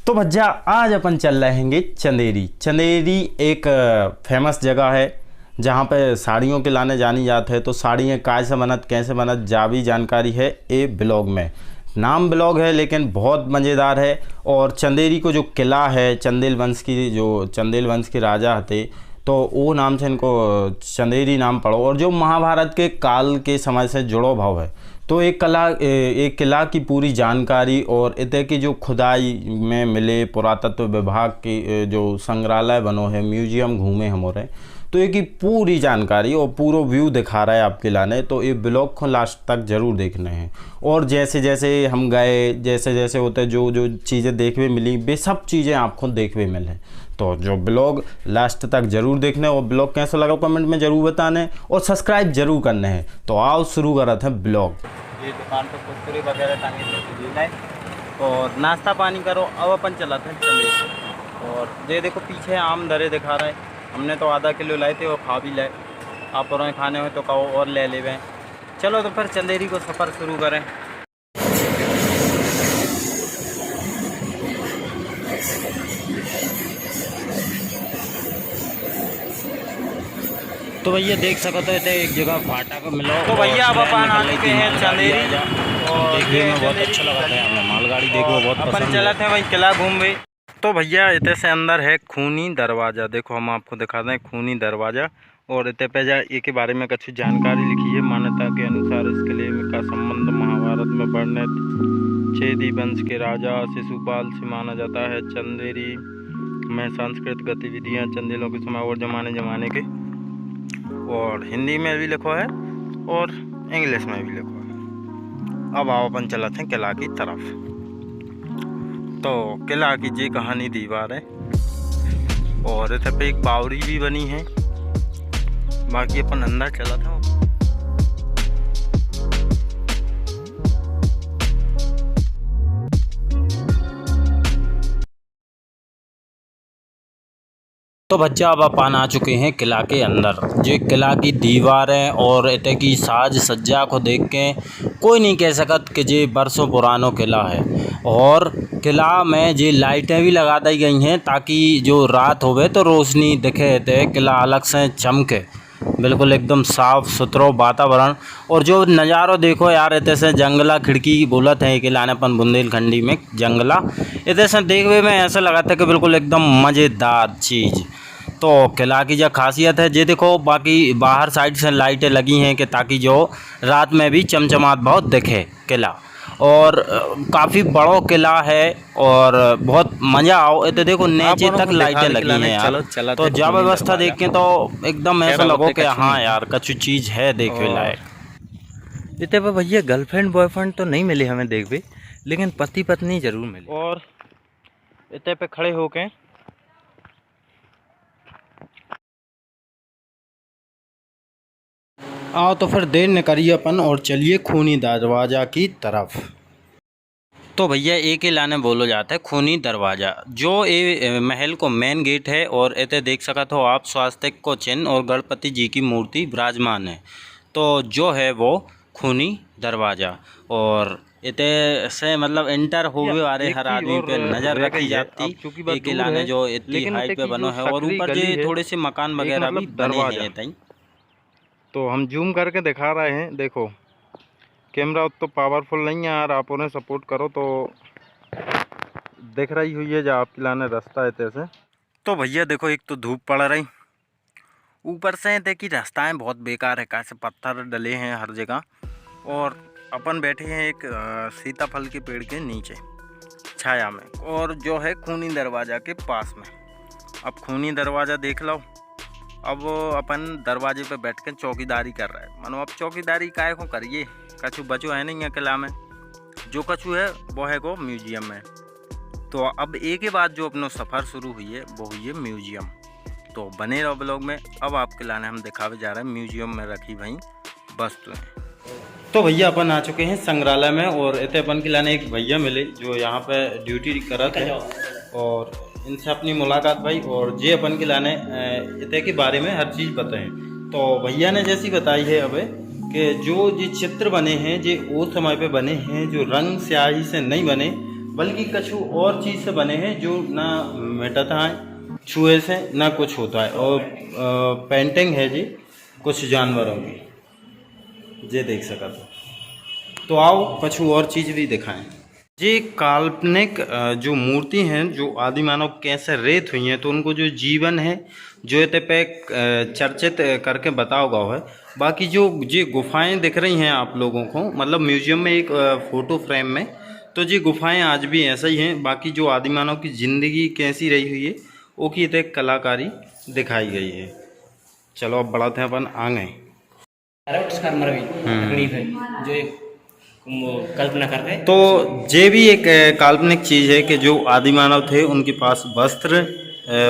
तो भज्जा आज अपन चल रहेंगे चंदेरी। चंदेरी एक फेमस जगह है जहाँ पे साड़ियों के लाने जानी जात है। तो साड़ियाँ कैसे बनत कैसे बनत जा भी जानकारी है ए ब्लॉग में। नाम ब्लॉग है लेकिन बहुत मज़ेदार है। और चंदेरी को जो किला है चंदेल वंश की, जो चंदेल वंश के राजा थे तो वो नाम से इनको चंदेरी नाम पड़ो। और जो महाभारत के काल के समय से जुड़ो भाव है। तो एक किला की पूरी जानकारी और इतने की जो खुदाई में मिले पुरातत्व विभाग की जो संग्रहालय बनो है, म्यूजियम घूमे हम रहे, तो एक ही पूरी जानकारी और पूरा व्यू दिखा रहा है आपके लाने। तो ये ब्लॉग को लास्ट तक ज़रूर देखने हैं। और जैसे जैसे हम गए, जैसे जैसे होते जो जो चीज़ें देखने मिली वे सब चीज़ें आपको देखने मिले। तो जो ब्लॉग लास्ट तक ज़रूर देखने और ब्लॉग कैसा लगा कमेंट में ज़रूर बताने और सब्सक्राइब जरूर करने हैं। तो आओ शुरू कर थे ब्लॉग। ये दुकान पर कुरकुरे वगैरह टांगे और नाश्ता पानी करो। अब अपन चला था चंदेरी। और ये देखो पीछे आम दरे दिखा रहे हैं। हमने तो आधा किलो लाए थे और खा भी लाए। आप और खाने हो तो कहो और ले ले। चलो तो फिर चंदेरी को सफ़र शुरू करें। तो भैया देख सकते थे एक जगह फाटा को मिलो। तो भैया अब अपन आ चुके हैं चंदेरी और देखने में बहुत अच्छा लगा था। हमें मालगाड़ी देखो बहुत अपन पसंद चला थे भाई किला घूम गए। तो भैया इतने से अंदर है खूनी दरवाज़ा। देखो हम आपको दिखाते हैं खूनी दरवाज़ा। और इतने पे जा ये के बारे में कुछ जानकारी लिखी है। मान्यता के अनुसार इस किले का संबंध महाभारत में वर्णित चेदी वंश के राजा शिशुपाल से माना जाता है। चंदेरी में सांस्कृतिक गतिविधियाँ चंदेलों के समय और जमाने के और हिंदी में भी लिखो है और इंग्लिश में भी लिखो है। अब आओ अपन चलते हैं किला की तरफ। तो किला की जी कहानी दीवार है और इधर पे एक बावड़ी भी बनी है। बाकी अपन अंदर चला था। तो बच्चा अब अपन आ चुके हैं किला के अंदर। जो किला की दीवारें और इतने की साज सज्जा को देख के कोई नहीं कह सकत कि ये बरसों पुरानो किला है। और किला में ये लाइटें भी लगा दी गई हैं ताकि जो रात होवे तो रोशनी दिखे थे, किला अलग से चमके, बिल्कुल एकदम साफ़ सुथरा वातावरण। और जो नज़ारा देखो यार, इतने से जंगला खिड़की बोलत है किला ने अपन बुंदेलखंडी में जंगला। इतने से देखने में ऐसा लगा था कि बिल्कुल एकदम मज़ेदार चीज़। तो किला की जो खासियत है ये देखो, बाकी बाहर साइड से लाइटें लगी हैं कि ताकि जो रात में भी चमचमात बहुत दिखे किला। और काफ़ी बड़ा किला है और बहुत मज़ा आओ। इतने देखो नीचे तक लाइटें लगी हैं यार। तो जब व्यवस्था देख के तो एकदम ऐसा लगो कि हाँ यार कुछ चीज़ है देखने लायक। इतने पे भैया गर्लफ्रेंड बॉयफ्रेंड तो नहीं मिले हमें देखवे, लेकिन पति पत्नी जरूर मिले। और इतने पे खड़े होके आओ तो फिर देर न करिए अपन और चलिए खूनी दरवाज़ा की तरफ। तो भैया एक ही लाने बोलो जाता है खूनी दरवाज़ा, जो ये महल को मेन गेट है। और इतने देख सकत हो आप स्वास्तिक को चिन्ह और गणपति जी की मूर्ति विराजमान है। तो जो है वो खूनी दरवाज़ा। और इतने से मतलब इंटर होवे वाले हर आदमी पे नज़र रखी जाती। एक किला ने जो इतनी हाइट पे बनो है और ऊपर जो थोड़े से मकान वगैरह भी बने हैं। तो हम जूम करके दिखा रहे हैं। देखो कैमरा तो पावरफुल नहीं है यार, आप उन्हें सपोर्ट करो तो दिख रही हुई है जो आपकी लाने रास्ता है तैसे। तो भैया देखो एक तो धूप पड़ रही, ऊपर से देखिए रास्ताएं बहुत बेकार है, कैसे पत्थर डले हैं हर जगह। और अपन बैठे हैं एक सीताफल के पेड़ के नीचे छाया में, और जो है खूनी दरवाज़ा के पास में। अब खूनी दरवाज़ा देख लो। अब अपन दरवाजे पे बैठ के चौकीदारी कर रहे हैं। मानो अब चौकीदारी काहे को करिए, कछु बचो है नहीं है किला में। जो कछु है वो है को म्यूजियम में। तो अब एक के बाद जो अपना सफ़र शुरू हुई है वो हुई है म्यूजियम। तो बने रहो ब्लॉग में। अब आपके लाने हम दिखावे जा रहे हैं म्यूजियम में रखी भाई वस्तुएं। तो भैया अपन आ चुके हैं संग्रहालय में और इतने अपन के लाने एक भैया मिले जो यहाँ पे ड्यूटी करत है। और इनसे अपनी मुलाकात भाई और जे अपन के लाने इतने के बारे में हर चीज़ बताएं। तो भैया ने जैसी बताई है अब कि जो ये चित्र बने हैं जो उस समय पे बने हैं, जो रंग स्याही से नहीं बने, बल्कि कछु और चीज़ से बने हैं जो ना मिटता है छुए से ना कुछ होता है। और पेंटिंग है जी कुछ जानवरों की, ये देख सका तो आओ कछु और चीज़ भी दिखाएं। ये काल्पनिक जो मूर्ति हैं जो आदि मानव कैसे रेत हुई हैं तो उनको जो जीवन है जो इतने पे चर्चित करके बताओ गया है। बाकी जो ये गुफाएं दिख रही हैं आप लोगों को मतलब म्यूजियम में एक फ़ोटो फ्रेम में, तो ये गुफाएं आज भी ऐसा ही हैं। बाकी जो आदि मानव की ज़िंदगी कैसी रही हुई है वो की इतने कलाकारी दिखाई गई है। चलो अब बढ़ाते हैं अपन आगे। तकलीफ है जो एक कल्पना कर रहे। तो ये भी एक काल्पनिक चीज़ है कि जो आदि मानव थे उनके पास वस्त्र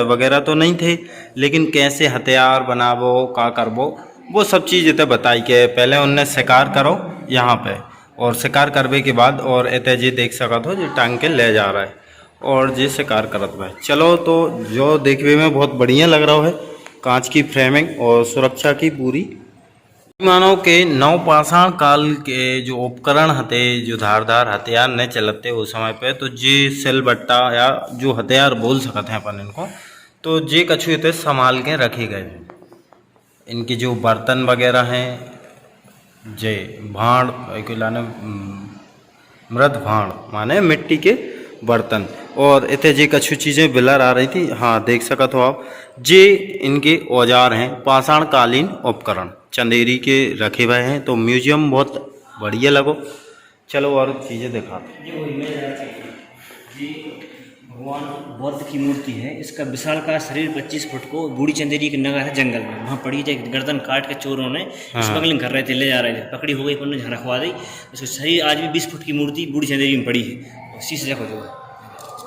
वगैरह तो नहीं थे, लेकिन कैसे हथियार बनावो का करवो वो सब चीज़ इतने बताई के पहले उनने शिकार करो यहाँ पे, और शिकार करवे के बाद और इतने जी देख सका तो जो टांग के ले जा रहा है और ये शिकार करत भाई। चलो तो जो देखने में बहुत बढ़िया लग रहा है, कांच की फ्रेमिंग और सुरक्षा की पूरी। मानव के नवपाषाण काल के जो उपकरण हते जो धारदार हथियार नहीं चलते उस समय पे, तो जे सिलबट्टा या जो हथियार बोल सकते हैं अपन इनको, तो जे कछु इतने संभाल के रखे गए हैं। इनके जो बर्तन वगैरह हैं जे भांड लाने मृद भांड माने मिट्टी के बर्तन, और इतने जे कछु चीज़ें बिलर आ रही थी। हाँ देख सका तो आप जे इनके औजार हैं पाषाण कालीन उपकरण चंदेरी के रखे हुए हैं। तो म्यूजियम बहुत बढ़िया लगो। चलो और चीज़ें दिखाते। ये भगवान बौद्ध की मूर्ति है। इसका विशाल का शरीर 25 फुट को बूढ़ी चंदेरी की नगर है जंगल में, वहाँ पड़ी जाए गर्दन काट के चोरों ने स्मगलिंग कर रहे थे, ले जा रहे थे, पकड़ी हो गई, उन्होंने यहाँ रखवा दी। इसका शरीर आज भी 20 फुट की मूर्ति बूढ़ी चंदेरी में पड़ी है, शीश देखो जो।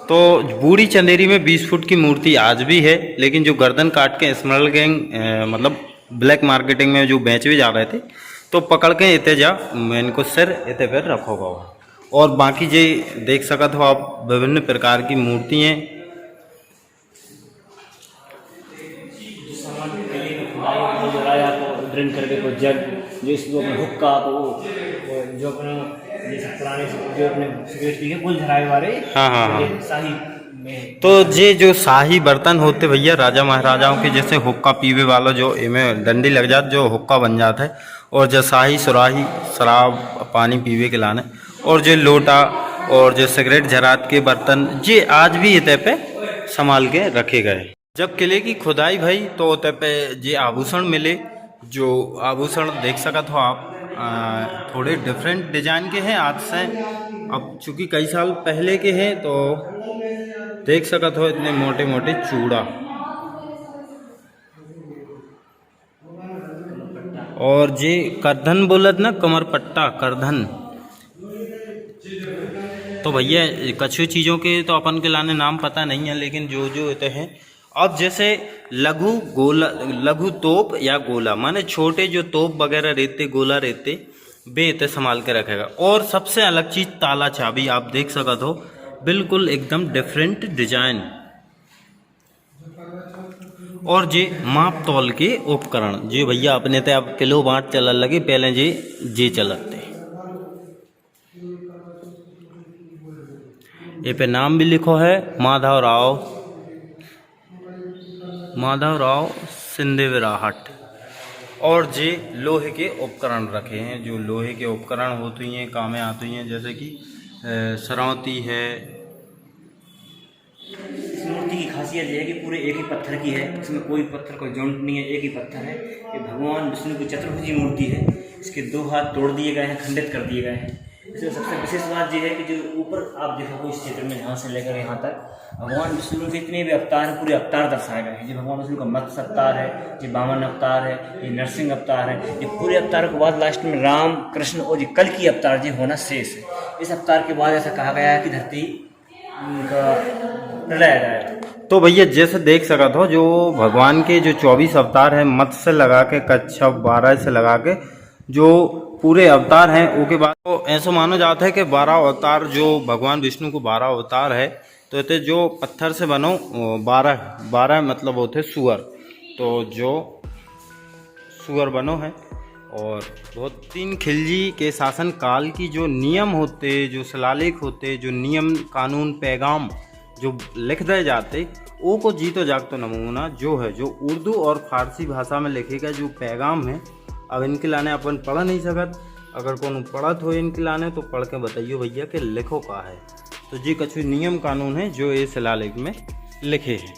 तो बूढ़ी चंदेरी में 20 फुट की मूर्ति आज भी है, लेकिन जो गर्दन काट के स्मगलिंग मतलब ब्लैक मार्केटिंग में जो बेच भी जा रहे थे तो पकड़ के इतने जा इनको सिर इतने पर रखोगा। और बाकी जे देख सका तो आप विभिन्न प्रकार की मूर्तियाँ राजा को ड्रिंक करके कोई जग जो इसको अपने हुक्का को जो अपने जैसे पुराने जो अपने सिगरेट पी के कुल झराए वाले। हाँ शाही तो ये जो शाही बर्तन होते भैया राजा महाराजाओं के, जैसे हुक्का पीवे वाला जो इनमें डंडी लग जाती जो हुक्का बन जाता है, और जो शाही सुराही शराब पानी पीवे के लाने, और जो लोटा और जो सिगरेट जरात के बर्तन ये आज भी इतने पे संभाल के रखे गए। जब किले की खुदाई भई तो उतने पे ये आभूषण मिले, जो आभूषण देख सका तो आप थोड़े डिफरेंट डिजाइन के हैं आज से। अब चूँकि कई साल पहले के हैं तो देख सका तो इतने मोटे मोटे चूड़ा, और जे करधन बोलत ना कमर पट्टा करधन। तो भैया कछु चीज़ों के तो अपन के लाने नाम पता नहीं है, लेकिन जो जो इतने हैं। अब जैसे लघु गोला लघु तोप या गोला माने छोटे जो तोप वगैरह रहते गोला रहते बे इतने संभाल के रखेगा। और सबसे अलग चीज़ ताला चाबी आप देख सका तो बिल्कुल एकदम डिफरेंट डिजाइन, और जे माप तौल के उपकरण जे भैया अपने ते अब किलो बाँट चल लगे, पहले जे चलते ये पे नाम भी लिखो है माधव राव सिंधे विराहट। और जे लोहे के उपकरण रखे हैं, जो लोहे के उपकरण होती हैं काम में आती हैं, जैसे कि सरौती है। इस मूर्ति की खासियत यह है कि पूरे एक ही पत्थर की है, इसमें कोई पत्थर कोई जॉइंट नहीं है, एक ही पत्थर है। ये भगवान विष्णु की चतुर्भुजी मूर्ति है। इसके 2 हाथ तोड़ दिए गए हैं, खंडित कर दिए गए हैं। इसमें सबसे विशेष बात यह है कि जो ऊपर आप देखोगे इस चित्र में यहाँ से लेकर यहाँ तक भगवान विष्णु के जितने भी अवतार हैं पूरे अवतार दर्शाए गए हैं। ये भगवान विष्णु का मत्स्य अवतार है, ये वामन अवतार है, ये नरसिंह अवतार है। ये पूरे अवतार के बाद लास्ट में राम कृष्ण और ये कल की अवतार जी होना शेष है। इस अवतार के बाद ऐसा कहा गया है कि धरती का प्रलय जाएगा। तो भैया जैसे देख सका था जो भगवान के जो 24 अवतार हैं मत्स्य से लगा के कच्छप 12 से लगा के जो पूरे अवतार हैं उसके बाद तो ऐसा माना जाता है कि 12 अवतार जो भगवान विष्णु को 12 अवतार है, तो इतने जो पत्थर से बनो 12 मतलब होते सुअर। तो जो सुअर बनो है और बहुत तीन खिलजी के शासन काल की जो नियम होते, जो शिलालेख होते, जो नियम कानून पैगाम जो लिख दे जाते, वो को जीतो जागतो नमूना जो है, जो उर्दू और फारसी भाषा में लिखे गए जो पैगाम है। अब इनके लाने अपन पढ़ नहीं सकत, अगर कौन पढ़त हो इनके लाने तो पढ़ के बताइए भैया कि लिखो का है। तो जी कछु नियम कानून है जो ये शिलालेख में लिखे हैं।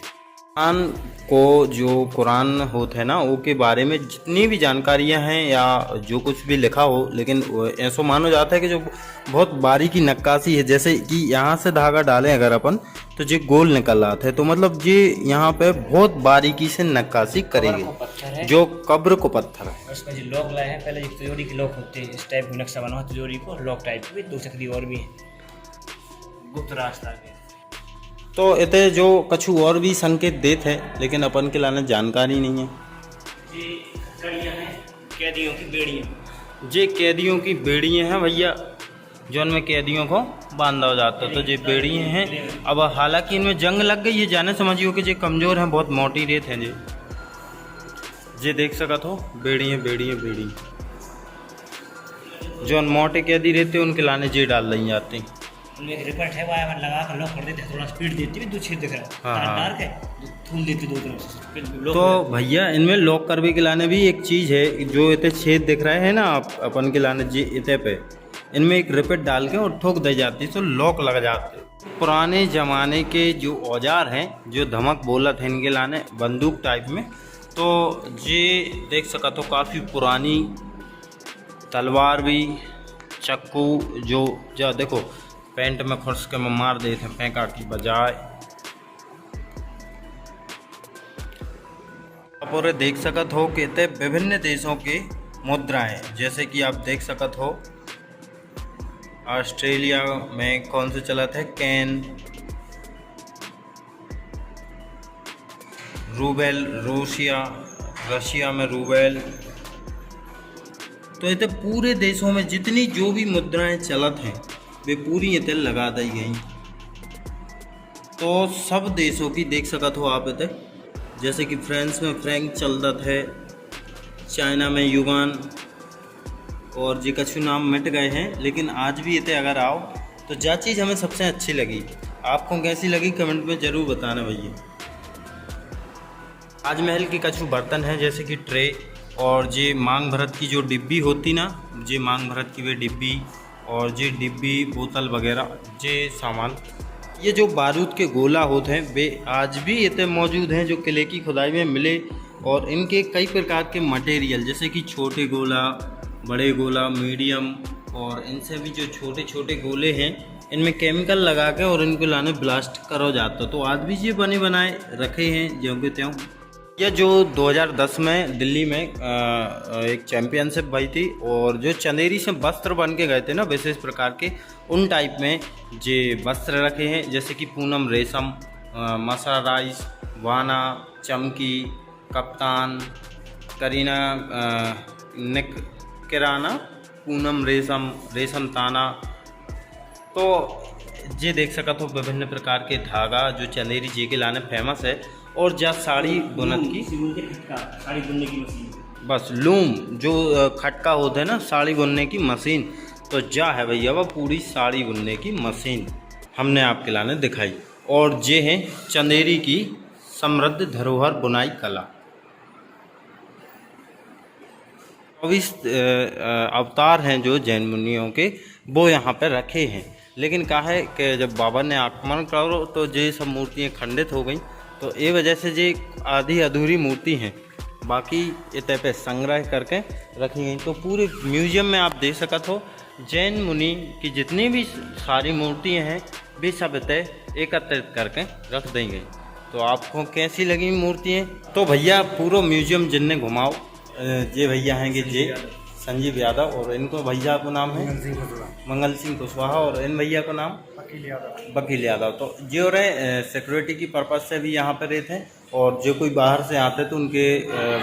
कुरान को जो कुरान होता है ना, वो के बारे में जितनी भी जानकारियां हैं या जो कुछ भी लिखा हो, लेकिन ऐसा मानो जाता है कि जो बहुत बारीकी नक्काशी है, जैसे कि यहाँ से धागा डालें अगर अपन तो ये गोल निकल आता है, तो मतलब ये यहाँ पे बहुत बारीकी से नक्काशी करेंगे, जो कब्र को पत्थर है। उसका जो लॉक लाया है, पहले जो तिजोरी के लॉक होते हैं इस टाइप का नक्शा बना हुआ तिजोरी को लॉक टाइप की, दो सक्रिय और भी है गुप्त रास्ता है। तो इतने जो कछु और भी संकेत देते हैं, लेकिन अपन के लाने जानकारी नहीं है। ये कड़ियाँ हैं कैदियों की बेड़ियाँ, ये कैदियों की बेड़ियाँ हैं भैया, जो उनमें कैदियों को बांधा हो जाता है, तो ये बेड़ियाँ हैं। अब हालांकि इनमें जंग लग गई है, जाने समझियो कि ये कमज़ोर हैं, बहुत मोटी रेत हैं ये देख सकत हो, बेड़ियाँ बेड़ियाँ बेड़ियाँ जो मोटे कैदी रहते हैं उनके लाने जे डाल दी जाती हैं। उनमें एक रिपट है, वायर लगा कर लॉक कर देते हैं, थोड़ा स्पीड देती है, दो छेद दिख रहा है, डार्क है, धूल देती दो तरफ से। तो भैया इनमें लॉक करने के लाने भी एक चीज़ है, जो इतने छेद दिख रहे हैं ना आप अपन के लाने जी इतने पे, इनमें एक रिपट डाल के और ठोक दी जाती है तो लॉक लग जाते। पुराने ज़माने के जो औजार हैं, जो धमक बोलत है इनके लाने बंदूक टाइप में, तो ये देख सका तो काफ़ी पुरानी तलवार भी, चक्कू जो देखो पेंट में खुर्स के में मार देते हैं फेंका की बजाय। आप और देख सकत हो कि विभिन्न देशों के मुद्राएं, जैसे कि आप देख सकत हो ऑस्ट्रेलिया में कौन से चलत है कैन, रूबेल, रशिया में रूबेल। तो ये पूरे देशों में जितनी जो भी मुद्राएं चलत हैं वे पूरी ये लगा दी गई। तो सब देशों की देख सकत हो आप इतने, जैसे कि फ्रांस में फ्रैंक चलत है, चाइना में युवान, और जी कछु नाम मिट गए हैं, लेकिन आज भी इतने अगर आओ तो जा चीज़ हमें सबसे अच्छी लगी, आपको कैसी लगी कमेंट में ज़रूर बताना भैया। ताजमहल की कछु बर्तन हैं, जैसे कि ट्रे, और ये मांग भरत की जो डिब्बी होती ना, ये मांग भरत की वे डिब्बी, और ये डिब्बी बोतल वगैरह ये सामान, ये जो बारूद के गोला होते हैं वे आज भी इतने मौजूद हैं जो किले की खुदाई में मिले। और इनके कई प्रकार के मटेरियल, जैसे कि छोटे गोला, बड़े गोला, मीडियम, और इनसे भी जो छोटे छोटे गोले हैं इनमें केमिकल लगा के और इनको लाने ब्लास्ट करो जाता, तो आज भी ये बने बनाए रखे हैं ज्यों के त्यों। यह जो 2010 में दिल्ली में एक चैम्पियनशिप भई थी, और जो चंदेरी से वस्त्र बन के गए थे ना विशेष प्रकार के, उन टाइप में जे वस्त्र रखे हैं, जैसे कि पूनम रेशम, मसराइज, वाना, चमकी, कप्तान, करीना, निक किराना, पूनम रेशम, रेशम ताना। तो ये देख सका तो विभिन्न प्रकार के धागा जो चंदेरी जी के लाने फेमस है। और जा साड़ी बुनत की साड़ी बुनने की मशीन, बस लूम जो खटका होता है ना साड़ी बुनने की मशीन, तो जा है भैया वह पूरी साड़ी बुनने की मशीन हमने आपके लाने दिखाई। और ये है चंदेरी की समृद्ध धरोहर बुनाई कला। 24 अवतार हैं जो जैन मुनियों के, वो यहाँ पे रखे हैं, लेकिन कहा है कि जब बाबा ने आक्रमण करो तो ये सब मूर्तियाँ खंडित हो गई, तो ये वजह से ये आधी अधूरी मूर्ति हैं, बाकी इतने पे संग्रह करके रखी गई। तो पूरे म्यूजियम में आप देख सकत हो जैन मुनि की जितनी भी सारी मूर्तियाँ हैं वे सब इतने एकत्रित करके रख दी गई। तो आपको कैसी लगी मूर्तियाँ? तो भैया पूरा म्यूजियम जिनने घुमाओ, ये भैया हैं कि जे संजीव यादव, और इनको भैया का नाम है मंगल सिंह कुशवाहा, और इन भैया का नाम वकील यादव। तो जो रहे सिक्योरिटी की पर्पज़ से भी यहाँ पर रहते हैं, और जो कोई बाहर से आते तो उनके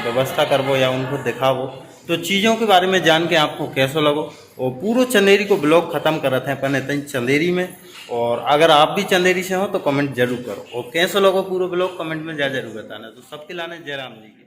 व्यवस्था करवो या उनको दिखावो। तो चीज़ों के बारे में जान के आपको कैसा लगो, और पूरा चंदेरी को ब्लॉग ख़त्म कर रहे थे अपन इतनी चंदेरी में। और अगर आप भी चंदेरी से हो तो कमेंट जरूर करो, और कैसा लगो पूरा ब्लॉग कमेंट में जरूर बताना। तो सबके लाने जय राम जी की।